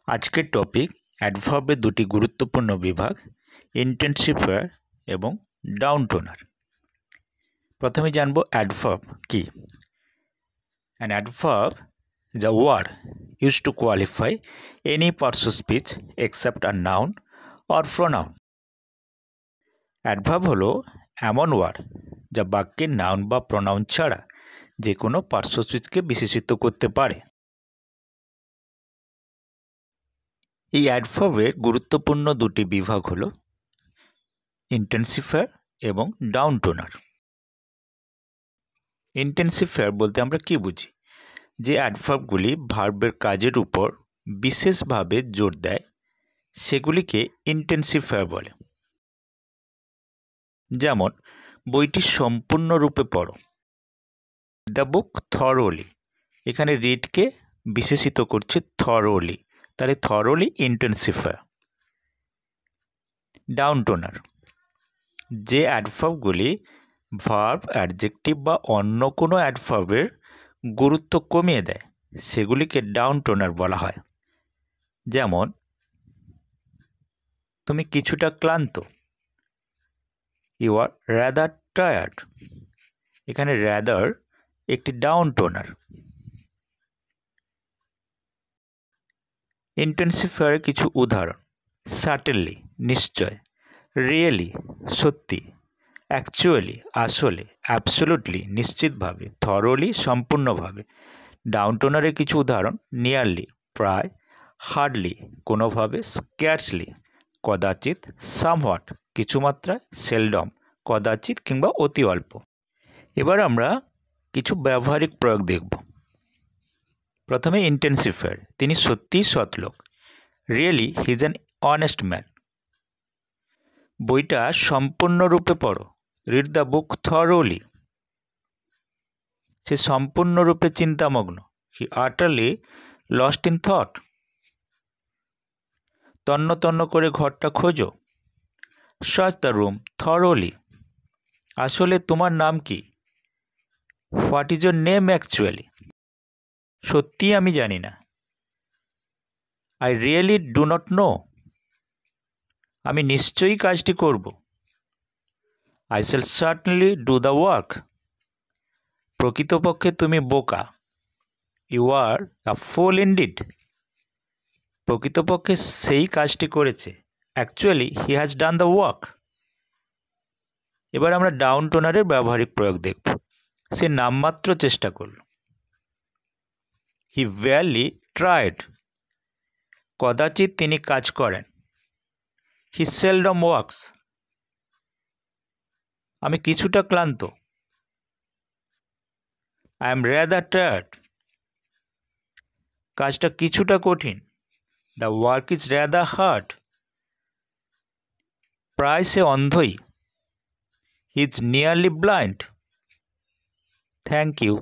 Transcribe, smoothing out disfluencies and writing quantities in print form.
আজকের টপিক অ্যাডভার্বের দুটি গুরুত্বপূর্ণ বিভাগ ইন্টেন্সিফায়ার এবং ডাউন টোনার। প্রথমে জানব অ্যাডভার্ব কি। An adverb is a word used to qualify any parts of speech except a noun or pronoun. Adverb হলো এমন ওয়ার্ড যা বাক্যের নাউন বা প্রোনাউন ছাড়া যে কোনো পার্টস অফ স্পিচকে বিশেষিত করতে পারে। এই অ্যাডভার্বের গুরুত্বপূর্ণ দুটি বিভাগ হল ইন্টেন্সিফায়ার এবং ডাউন টোনার। ইন্টেন্সিফায়ার বলতে আমরা কি বুঝি? যে অ্যাডভার্বগুলি ভার্বের কাজের উপর বিশেষভাবে জোর দেয় সেগুলিকে ইন্টেন্সিফায়ার বলে। যেমন বইটি সম্পূর্ণরূপে পড়ো, দ্য বুক থরোলি। এখানে রিডকে বিশেষিত করছে থরোলি, তাহলে থরোলি ইন্টেন্সিফায়ার। ডাউন টোনার যে অ্যাডভার্বগুলি ভার্ব, অ্যাডজেক্টিভ বা অন্য কোনো অ্যাডভার্বের গুরুত্ব কমিয়ে দেয় সেগুলিকে ডাউন টোনার বলা হয়। যেমন তুমি কিছুটা ক্লান্ত, ইউ আর রাদার টায়ার্ড। এখানে রাদার একটি ডাউন টোনার। ইন্টেন্সিফায়ারের কিছু উদাহরণ: সার্টেনলি নিশ্চয়, রিয়েলি সত্যি, অ্যাকচুয়ালি আসলে, অ্যাবসোলুটলি নিশ্চিতভাবে, থরোলি সম্পূর্ণভাবে। ডাউন টোনারের কিছু উদাহরণ: নিয়ারলি প্রায়, হার্ডলি কোনোভাবে, স্ক্যার্সলি কদাচিৎ, সামহ্যাট কিছু মাত্রায়, সেলডম কদাচিৎ কিংবা অতি অল্প। এবার আমরা কিছু ব্যবহারিক প্রয়োগ দেখব। প্রথমে ইন্টেন্সিফায়ার, তিনি সত্যিই সৎ লোক, really he is an honest man. বইটা সম্পূর্ণরূপে পড়ো, রিড দ্য বুক থরোলি। সে সম্পূর্ণরূপে চিন্তামগ্ন, হি আটারলি লস্ট ইন থট। তন্ন তন্ন করে ঘরটা খোঁজো, সার্চ দ্য রুম থরোলি। আসলে তোমার নাম কি? What is your name actually? সত্যিই আমি জানি না, I really do not know. আমি নিশ্চয়ই কাজটি করব, I shall certainly do the work. প্রকৃতপক্ষে তুমি বোকা, you R a full indeed. প্রকৃতপক্ষে সেই কাজটি করেছে, actually he has done the work. এবার আমরা ডাউন টোনারের ব্যবহারিক প্রয়োগ দেখব। সে নামমাত্র চেষ্টা করল, হি বেয়ারলি ট্রাইড। কদাচিৎ তিনি কাজ করেন, হি সেলডম ওয়ার্কস। আমি কিছুটা ক্লান্ত, আই এম রাদার টায়ার্ড। কাজটা কিছুটা কঠিন, the work is rather hard. প্রায় সে অন্ধই, he is nearly blind. Thank you.